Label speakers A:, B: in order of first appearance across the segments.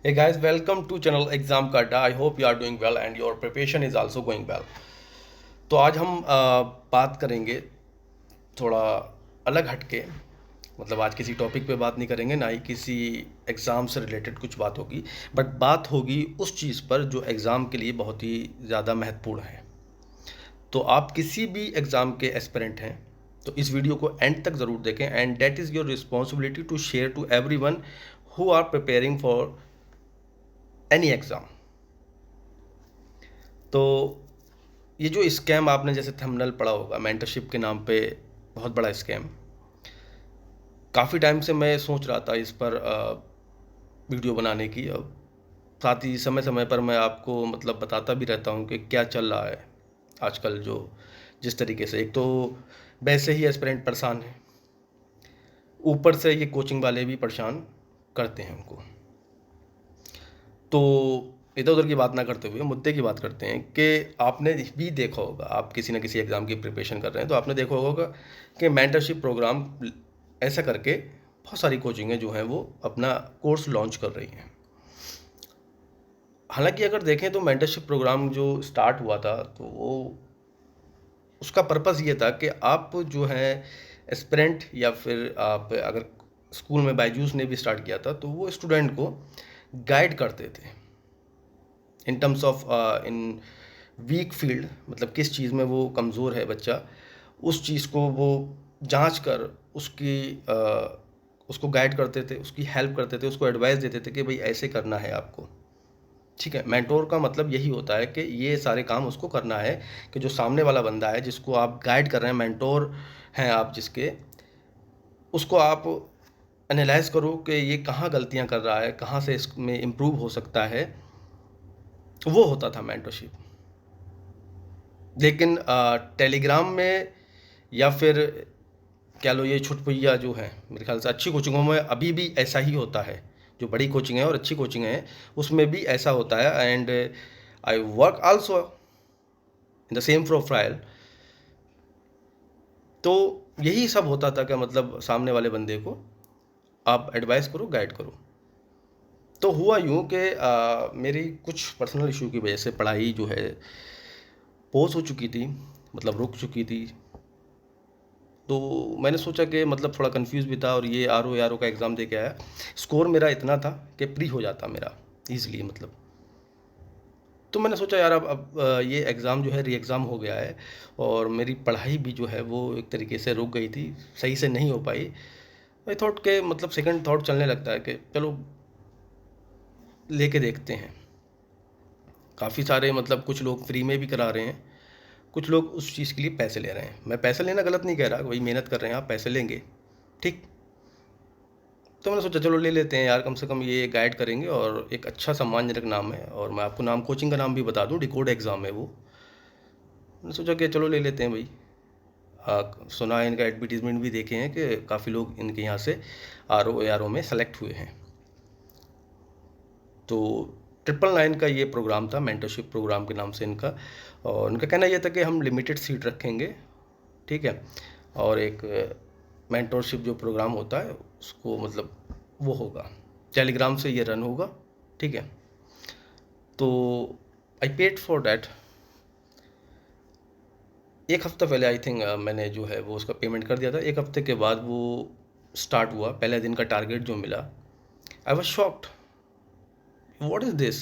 A: Hey guys, welcome to channel Exam Kadda. I hope you are doing well and your preparation is also going well. तो आज हम बात करेंगे थोड़ा अलग हटके, मतलब आज किसी टॉपिक पे बात नहीं करेंगे, ना ही किसी एग्ज़ाम से रिलेटेड कुछ बात होगी, बट बात होगी उस चीज़ पर जो एग्ज़ाम के लिए बहुत ही ज़्यादा महत्वपूर्ण है। तो आप किसी भी एग्ज़ाम के एस्पिरेंट हैं तो इस वीडियो को एंड तक ज़रूर देखें, and that is your responsibility to share to everyone who are preparing for any exam. तो ये जो स्कैम आपने जैसे थंबनेल पढ़ा होगा, मेंटरशिप के नाम पे बहुत बड़ा स्कैम, काफ़ी टाइम से मैं सोच रहा था इस पर वीडियो बनाने की। और साथ ही समय समय पर मैं आपको मतलब बताता भी रहता हूँ कि क्या चल रहा है आजकल। जो जिस तरीके से, एक तो वैसे ही एस्पिरेंट परेशान है, ऊपर से ये कोचिंग वाले भी परेशान करते हैं उनको। तो इधर उधर की बात ना करते हुए मुद्दे की बात करते हैं कि आपने भी देखा होगा, आप किसी न किसी एग्ज़ाम की प्रिपरेशन कर रहे हैं तो आपने देखा होगा कि मेंटरशिप प्रोग्राम ऐसा करके बहुत सारी कोचिंगें जो हैं वो अपना कोर्स लॉन्च कर रही हैं। हालांकि अगर देखें तो मेंटरशिप प्रोग्राम जो स्टार्ट हुआ था तो वो उसका पर्पज़ ये था कि आप जो है एस्पिरेंट, या फिर आप अगर स्कूल में बायजूस ने भी स्टार्ट किया था तो वो स्टूडेंट को गाइड करते थे in terms of in weak field, मतलब किस चीज़ में वो कमज़ोर है बच्चा, उस चीज़ को वो जांच कर उसको गाइड करते थे, उसकी हेल्प करते थे, उसको एडवाइस देते थे कि भाई ऐसे करना है आपको। ठीक है, मेंटोर का मतलब यही होता है कि ये सारे काम उसको करना है कि जो सामने वाला बंदा है जिसको आप गाइड कर रहे हैं, मेंटोर हैं आप जिसके, उसको आप एनालाइज करो कि ये कहाँ गलतियाँ कर रहा है, कहाँ से इसमें इम्प्रूव हो सकता है। वो होता था मेंटरशिप। लेकिन टेलीग्राम में, या फिर क्या लो ये छुटपुइया जो है, मेरे ख्याल से अच्छी कोचिंगों में अभी भी ऐसा ही होता है। जो बड़ी कोचिंग है और अच्छी कोचिंग है उसमें भी ऐसा होता है। And I work also in the same profile. तो यही सब होता था कि मतलब सामने वाले बंदे को आप एडवाइस करो, गाइड करो। तो हुआ यूँ कि मेरी कुछ पर्सनल इशू की वजह से पढ़ाई जो है पोज हो चुकी थी, मतलब रुक चुकी थी। तो मैंने सोचा कि मतलब थोड़ा कंफ्यूज भी था, और ये आर ओ का एग्ज़ाम दे के आया। स्कोर मेरा इतना था कि प्री हो जाता मेरा ईज़िली, मतलब। तो मैंने सोचा यार अब ये एग्ज़ाम जो है री एग्ज़ाम हो गया है, और मेरी पढ़ाई भी जो है वो एक तरीके से रुक गई थी, सही से नहीं हो पाई। आई थॉट के मतलब सेकंड थॉट चलने लगता है कि चलो लेके देखते हैं। काफ़ी सारे मतलब कुछ लोग फ्री में भी करा रहे हैं, कुछ लोग उस चीज़ के लिए पैसे ले रहे हैं। मैं पैसे लेना गलत नहीं कह रहा, वही मेहनत कर रहे हैं, आप पैसे लेंगे, ठीक। तो मैंने सोचा चलो ले लेते हैं यार, कम से कम ये गाइड करेंगे, और एक अच्छा सम्मानजनक नाम है। और मैं आपको नाम, कोचिंग का नाम भी बता दूं, डिकोड एग्ज़ाम है वो। मैंने सोचा कि चलो ले लेते हैं भाई। सुना है, इनका एडवर्टीज़मेंट भी देखे हैं कि काफ़ी लोग इनके यहाँ से आर ओ में सेलेक्ट हुए हैं। तो 999 का ये प्रोग्राम था, मेंटरशिप प्रोग्राम के नाम से इनका। और इनका कहना ये था कि हम लिमिटेड सीट रखेंगे, ठीक है, और एक मेंटरशिप जो प्रोग्राम होता है उसको मतलब वो होगा, टेलीग्राम से ये रन होगा, ठीक है। तो आई पेड फॉर डैट। एक हफ़्ता पहले आई थिंक मैंने जो है वो उसका पेमेंट कर दिया था। एक हफ़्ते के बाद वो स्टार्ट हुआ, पहले दिन का टारगेट जो मिला, I was shocked. What is this,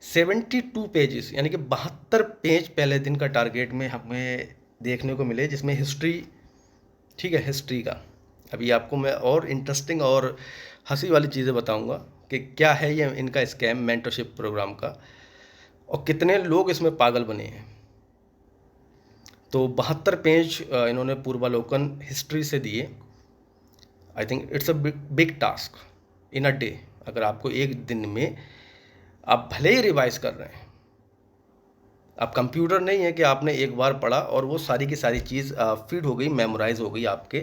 A: 72 pages, यानी कि 72 पेज पहले दिन का टारगेट में हमें देखने को मिले, जिसमें हिस्ट्री, ठीक है, हिस्ट्री का। अभी आपको मैं और इंटरेस्टिंग और हंसी वाली चीज़ें बताऊंगा कि क्या है ये इनका स्कैम मेंटरशिप प्रोग्राम का, और कितने लोग इसमें पागल बने हैं। तो 72 पेज इन्होंने पूर्वालोकन हिस्ट्री से दिए। I think it's a big task in a day. अगर आपको एक दिन में, आप भले ही रिवाइज कर रहे हैं, आप कंप्यूटर नहीं है कि आपने एक बार पढ़ा और वो सारी की सारी चीज़ फीड हो गई, मेमोराइज हो गई आपके,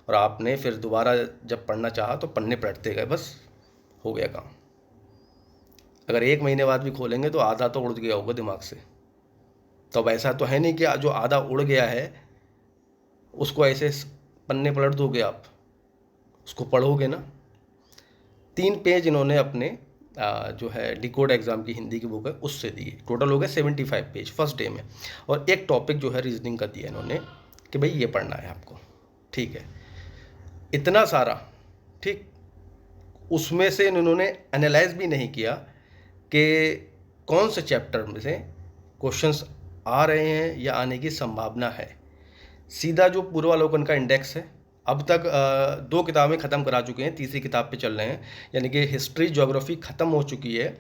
A: और आपने फिर दोबारा जब पढ़ना चाहा तो पढ़ने पढ़ते गए, बस हो गया काम। अगर एक महीने बाद भी खोलेंगे तो आधा तो उड़ गया होगा दिमाग से। तो अब ऐसा तो है नहीं कि जो आधा उड़ गया है उसको ऐसे पन्ने पलट दोगे, आप उसको पढ़ोगे ना। 3 पेज इन्होंने अपने जो है डिकोड एग्ज़ाम की हिंदी की बुक है उससे दी। टोटल हो गए 75 पेज फर्स्ट डे में, और एक टॉपिक जो है रीजनिंग का दिया इन्होंने कि भाई ये पढ़ना है आपको, ठीक है, इतना सारा, ठीक। उसमें से इन्होंने एनालाइज भी नहीं किया कि कौन से चैप्टर में से क्वेश्चंस आ रहे हैं या आने की संभावना है। सीधा जो पूर्वालोकन का इंडेक्स है, अब तक 2 किताबें ख़त्म करा चुके हैं, तीसरी किताब पे चल रहे हैं, यानी कि हिस्ट्री ज्योग्राफी ख़त्म हो चुकी है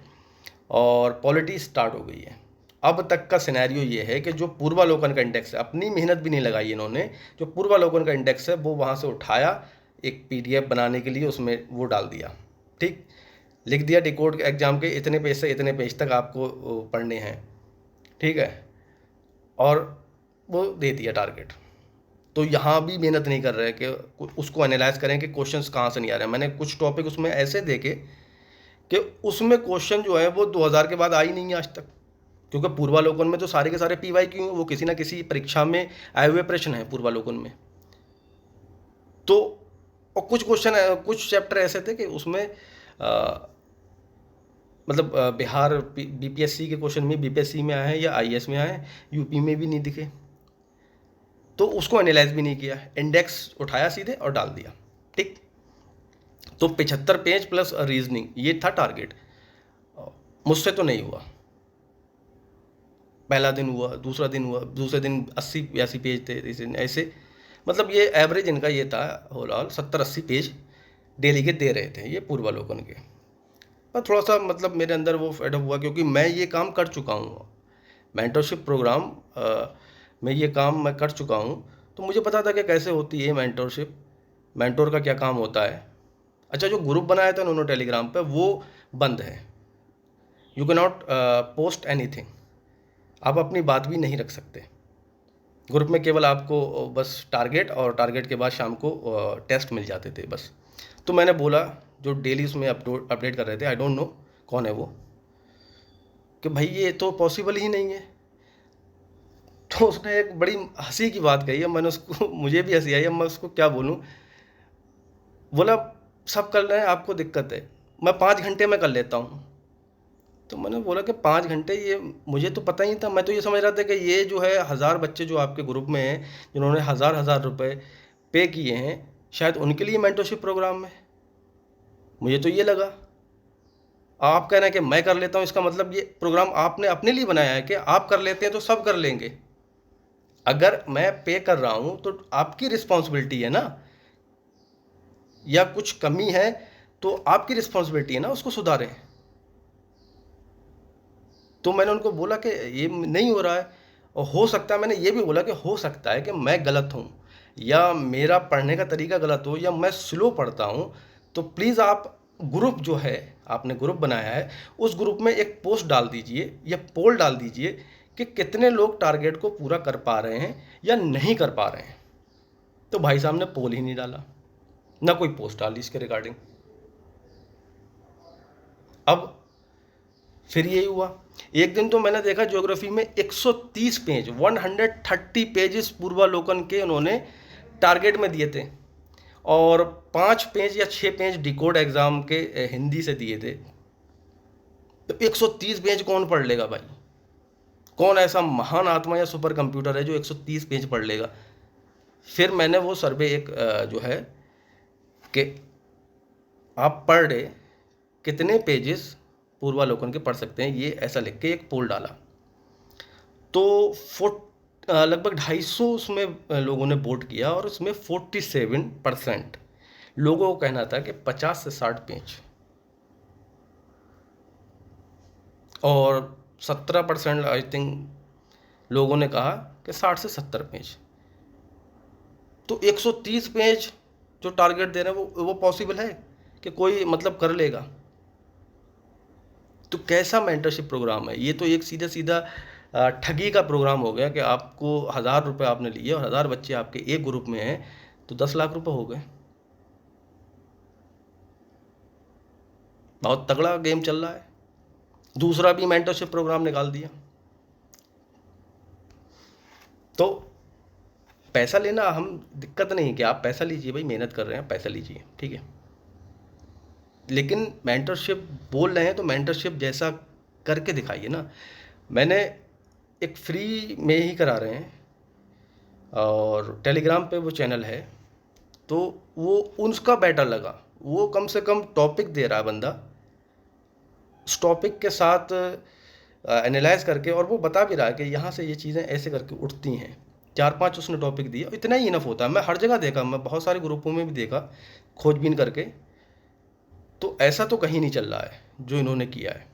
A: और पॉलिटी स्टार्ट हो गई है। अब तक का सिनेरियो ये है कि जो पूर्वालोकन का इंडेक्स है, अपनी मेहनत भी नहीं लगाई इन्होंने, जो पूर्वालोकन का इंडेक्स है वो वहाँ से उठाया, एक PDF बनाने के लिए उसमें वो डाल दिया, ठीक, लिख दिया डिकोड एग्ज़ाम के इतने पेज से इतने पेज तक आपको पढ़ने हैं, ठीक है, और वो दे दिया टारगेट। तो यहाँ भी मेहनत नहीं कर रहे कि उसको एनालाइज करें कि क्वेश्चंस कहाँ से नहीं आ रहे हैं। मैंने कुछ टॉपिक उसमें ऐसे देखे कि उसमें क्वेश्चन जो है वो 2000 के बाद आई नहीं है आज तक, क्योंकि पूर्वालोकन में तो सारे के सारे PYQ हैं, वो किसी ना किसी परीक्षा में आए हुए प्रश्न हैं पूर्वालोकन में। तो और कुछ क्वेश्चन, कुछ चैप्टर ऐसे थे कि उसमें मतलब बिहार BPSC के क्वेश्चन भी BPSC में आए हैं या IAS में आए हैं, UP में भी नहीं दिखे, तो उसको एनालाइज भी नहीं किया, इंडेक्स उठाया सीधे और डाल दिया, ठीक। तो 75 पेज प्लस रीजनिंग, ये था टारगेट। मुझसे तो नहीं हुआ। पहला दिन हुआ, दूसरा दिन हुआ, दूसरे दिन 80-82 पेज थे, इस दिन ऐसे, मतलब ये एवरेज इनका ये था ओवरऑल 70-80 पेज डेली के दे रहे थे ये पूर्वालोकन के। पर थोड़ा सा मतलब मेरे अंदर वो फेडअप हुआ, क्योंकि मैं ये काम कर चुका हूँ, मेंटरशिप प्रोग्राम में ये काम मैं कर चुका हूँ, तो मुझे पता था कि कैसे होती है मेंटरशिप, मेंटोर का क्या काम होता है। अच्छा, जो ग्रुप बनाया था उन्होंने टेलीग्राम पे वो बंद है, you can not post anything, आप अपनी बात भी नहीं रख सकते ग्रुप में, केवल आपको बस टारगेट और टारगेट के बाद शाम को टेस्ट मिल जाते थे बस। तो मैंने बोला, जो डेली उसमें अपडेट कर रहे थे, आई डोंट नो कौन है वो, कि भाई ये तो पॉसिबल ही नहीं है। तो उसने एक बड़ी हंसी की बात कही है, मैंने उसको मुझे भी हंसी आई है, मैं उसको क्या बोलूँ। बोला सब कर रहे हैं, आपको दिक्कत है, मैं 5 घंटे में कर लेता हूँ। तो मैंने बोला कि 5 घंटे, ये मुझे तो पता ही था, मैं तो ये समझ रहा था कि ये जो है 1000 बच्चे जो आपके ग्रुप में हैं, जिन्होंने 1000 रुपये पे किए हैं, शायद उनके लिए मेंटरशिप प्रोग्राम है, मुझे तो ये लगा। आप कह रहे हैं कि मैं कर लेता हूँ, इसका मतलब ये प्रोग्राम आपने अपने लिए बनाया है कि आप कर लेते हैं तो सब कर लेंगे। अगर मैं पे कर रहा हूँ तो आपकी रिस्पॉन्सिबिलिटी है ना, या कुछ कमी है तो आपकी रिस्पॉन्सिबिलिटी है ना, उसको सुधारें। तो मैंने उनको बोला कि ये नहीं हो रहा है, और हो सकता है, मैंने ये भी बोला कि हो सकता है कि मैं गलत हूँ, या मेरा पढ़ने का तरीका गलत हो, या मैं स्लो पढ़ता हूँ, तो प्लीज़ आप ग्रुप जो है, आपने ग्रुप बनाया है, उस ग्रुप में एक पोस्ट डाल दीजिए या पोल डाल दीजिए कि कितने लोग टारगेट को पूरा कर पा रहे हैं या नहीं कर पा रहे हैं। तो भाई साहब ने पोल ही नहीं डाला, ना कोई पोस्ट डाली इसके रिगार्डिंग। अब फिर यही हुआ, एक दिन तो मैंने देखा ज्योग्राफी में 130 पेज, 130 पेजेस पूर्वालोकन के उन्होंने टारगेट में दिए थे, और 5 पेज या 6 पेज डिकोड एग्जाम के हिंदी से दिए थे। तो 130 पेज कौन पढ़ लेगा भाई? कौन ऐसा महान आत्मा या सुपर कंप्यूटर है जो 130 पेज पढ़ लेगा? फिर मैंने वो सर्वे एक जो है कि आप पर डे कितने पेजेस पूर्वालोकन के पढ़ सकते हैं, ये ऐसा लिख के एक पोल डाला। तो लगभग 250 उसमें लोगों ने वोट किया, और उसमें 47% लोगों को कहना था कि 50 से 60 पेज, और 17% आई थिंक लोगों ने कहा कि 60 से 70 पेज। तो 130 पेज जो टारगेट दे रहे हैं वो पॉसिबल है कि कोई मतलब कर लेगा? तो कैसा मेंटरशिप प्रोग्राम है ये? तो एक सीधा सीधा ठगी का प्रोग्राम हो गया कि आपको 1000 रुपये आपने लिए और 1000 बच्चे आपके एक ग्रुप में हैं, तो 10 लाख रुपए हो गए। बहुत तगड़ा गेम चल रहा है। दूसरा भी मेंटरशिप प्रोग्राम निकाल दिया। तो पैसा लेना हम दिक्कत नहीं कि आप पैसा लीजिए भाई, मेहनत कर रहे हैं, पैसा लीजिए, ठीक है। लेकिन मेंटरशिप बोल रहे हैं तो मेंटरशिप जैसा करके दिखाइए ना। मैंने एक फ्री में ही करा रहे हैं, और टेलीग्राम पे वो चैनल है, तो वो उसका बेटर लगा। वो कम से कम टॉपिक दे रहा है बंदा, उस टॉपिक के साथ एनालाइज करके, और वो बता भी रहा है कि यहाँ से ये चीज़ें ऐसे करके उठती हैं। 4-5 उसने टॉपिक दिया, इतना ही इनफ होता है। मैं हर जगह देखा, मैं बहुत सारे ग्रुपों में भी देखा खोजबीन करके, तो ऐसा तो कहीं नहीं चल रहा है जो इन्होंने किया है।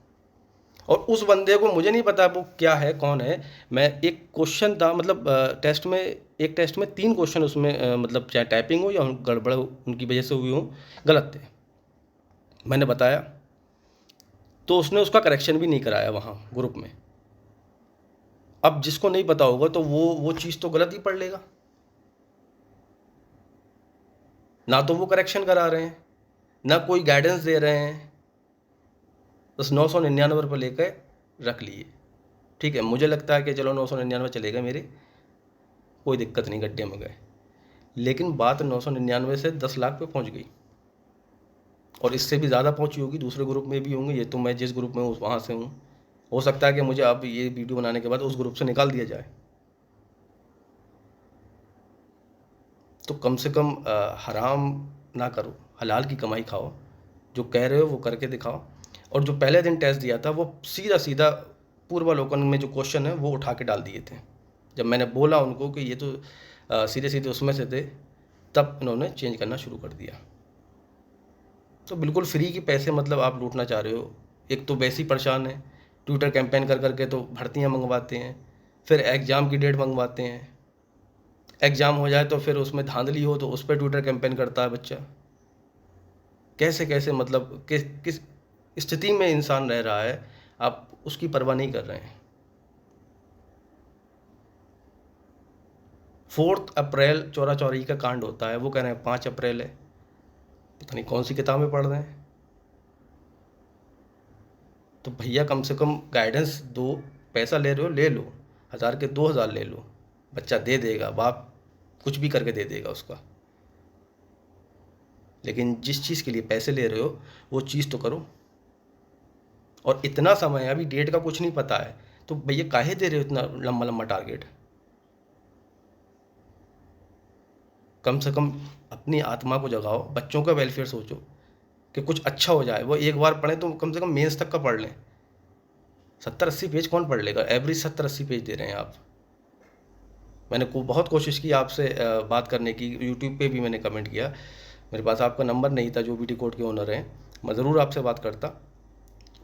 A: और उस बंदे को मुझे नहीं पता वो क्या है, कौन है। मैं एक क्वेश्चन था, मतलब टेस्ट में, एक टेस्ट में 3 क्वेश्चन उसमें मतलब चाहे टाइपिंग हो या गड़बड़ उनकी वजह से हुई हो, गलत थे, मैंने बताया, तो उसने उसका करेक्शन भी नहीं कराया वहाँ ग्रुप में। अब जिसको नहीं पता होगा तो वो चीज़ तो गलत ही पढ़ लेगा। ना तो वो करेक्शन करा रहे हैं, ना कोई गाइडेंस दे रहे हैं, बस 999 रुपये लेकर रख लिए। ठीक है, मुझे लगता है कि चलो 999 चलेगा मेरे, कोई दिक्कत नहीं, गड्ढे में गए। लेकिन बात 999 से 10 लाख पे पहुंच गई, और इससे भी ज़्यादा पहुंची होगी, दूसरे ग्रुप में भी होंगे। ये तो मैं जिस ग्रुप में हूँ वहाँ से हूँ, हो सकता है कि मुझे अब ये वीडियो बनाने के बाद उस ग्रुप से निकाल दिया जाए। तो कम से कम हराम ना करो, हलाल की कमाई खाओ, जो कह रहे हो वो करके दिखाओ। और जो पहले दिन टेस्ट दिया था वो सीधा सीधा पूर्वालोकन में जो क्वेश्चन है वो उठा के डाल दिए थे। जब मैंने बोला उनको कि ये तो सीधे सीधे उसमें से थे, तब इन्होंने चेंज करना शुरू कर दिया। तो बिल्कुल फ्री के पैसे मतलब आप लूटना चाह रहे हो। एक तो वैसे ही परेशान है, ट्विटर कैंपेन कर करके तो भर्तियाँ मंगवाते हैं, फिर एग्ज़ाम की डेट मंगवाते हैं, एग्ज़ाम हो जाए तो फिर उसमें धांधली हो तो उस पर ट्विटर कैंपेन करता है बच्चा। कैसे कैसे, मतलब किस स्थिति में इंसान रह रहा है, आप उसकी परवाह नहीं कर रहे हैं। 4 अप्रैल चौरा चौरी का कांड होता है, वो कह रहे हैं 5 अप्रैल है। पता नहीं कौन सी किताबें पढ़ रहे हैं। तो भैया कम से कम गाइडेंस दो। पैसा ले रहे हो ले लो, 1000 के 2000 ले लो, बच्चा दे देगा, बाप कुछ भी करके दे देगा उसका। लेकिन जिस चीज़ के लिए पैसे ले रहे हो वो चीज़ तो करो। और इतना समय, अभी डेट का कुछ नहीं पता है, तो भैया काहे दे रहे हो इतना लंबा लंबा टारगेट। कम से कम अपनी आत्मा को जगाओ, बच्चों का वेलफेयर सोचो कि कुछ अच्छा हो जाए। वो एक बार पढ़ें तो कम से कम मेंस तक का पढ़ लें। 70-80 पेज कौन पढ़ लेगा? एवरेज 70-80 पेज दे रहे हैं आप। मैंने बहुत कोशिश की आपसे बात करने की, यूट्यूब पे भी मैंने कमेंट किया, मेरे पास आपका नंबर नहीं था, जो बीटी कोड के ओनर हैं, मैं ज़रूर आपसे बात करता।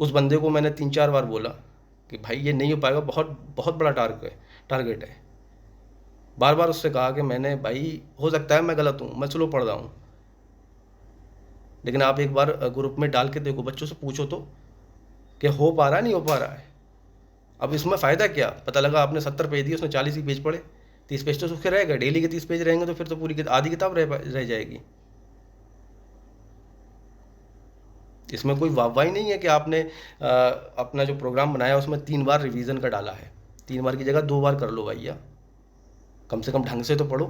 A: उस बंदे को मैंने 3-4 बार बोला कि भाई ये नहीं हो पाएगा, बहुत बहुत बड़ा टारगेट है। बार बार उससे कहा कि मैंने, भाई हो सकता है मैं गलत हूँ, मैं स्लो पढ़ रहा हूँ, लेकिन आप एक बार ग्रुप में डाल के देखो, बच्चों से पूछो तो कि हो पा रहा है नहीं हो पा रहा है। अब इसमें फ़ायदा क्या? पता लगा आपने 70 पेज दिए, उसने 40 ही पेज पढ़े, 30 पेज तो उसके रहेगा। डेली के 30 पेज रहेंगे तो फिर तो पूरी आधी किताब रह जाएगी। इसमें कोई वाहवाही नहीं है कि आपने अपना जो प्रोग्राम बनाया उसमें 3 बार रिवीजन का डाला है। 3 बार की जगह 2 बार कर लो भैया, कम से कम ढंग से तो पढ़ो।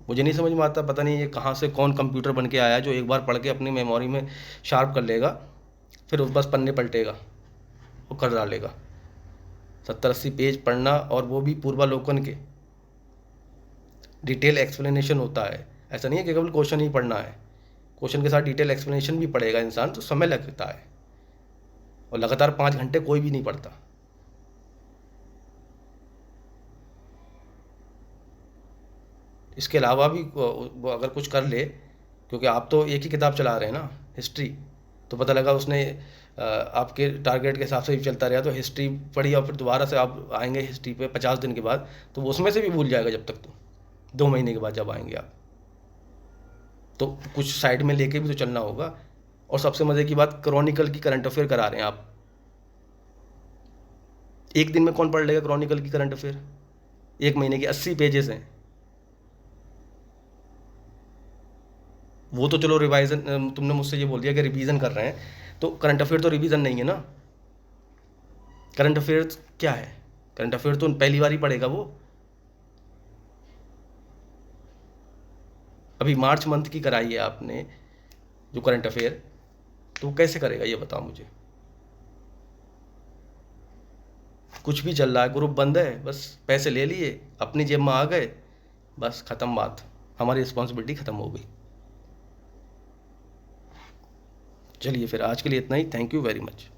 A: मुझे नहीं समझ में आता, पता नहीं ये कहाँ से कौन कंप्यूटर बन के आया जो एक बार पढ़ के अपनी मेमोरी में शार्प कर लेगा, फिर बस पन्ने पलटेगा वो कर डालेगा। 70-80 पेज पढ़ना, और वो भी पूर्वालोकन के, डिटेल एक्सप्लेनेशन होता है। ऐसा नहीं है कि केवल क्वेश्चन ही पढ़ना है, क्वेश्चन के साथ डिटेल एक्सप्लेनेशन भी पढ़ेगा इंसान, तो समय लगता है। और लगातार 5 घंटे कोई भी नहीं पढ़ता। इसके अलावा भी वो अगर कुछ कर ले, क्योंकि आप तो एक ही किताब चला रहे हैं ना, हिस्ट्री, तो पता लगा उसने आपके टारगेट के हिसाब से भी चलता रहा, तो हिस्ट्री पढ़ी और फिर दोबारा से आप आएंगे हिस्ट्री पे 50 दिन के बाद, तो वो उसमें से भी भूल जाएगा जब तक, तो 2 महीने के बाद जब आएंगे आप, तो कुछ साइड में लेके भी तो चलना होगा। और सबसे मज़े की बात, क्रॉनिकल की करंट अफेयर करा रहे हैं आप। एक दिन में कौन पढ़ लेगा क्रॉनिकल की करंट अफेयर? 1 महीने की 80 पेजेस हैं। वो तो चलो रिवाइजन, तुमने मुझसे ये बोल दिया कि रिवीजन कर रहे हैं, तो करंट अफेयर तो रिवीजन नहीं है ना। करंट अफेयर क्या है? करंट अफेयर तो पहली बार ही पढ़ेगा वो। अभी मार्च मंथ की कराई है आपने, जो करंट अफेयर, तो वो कैसे करेगा ये बताओ मुझे। कुछ भी चल रहा है, ग्रुप बंद है, बस पैसे ले लिए, अपनी जेब में आ गए, बस ख़त्म बात, हमारी रिस्पॉन्सिबिलिटी ख़त्म हो गई। चलिए फिर आज के लिए इतना ही। Thank you very much.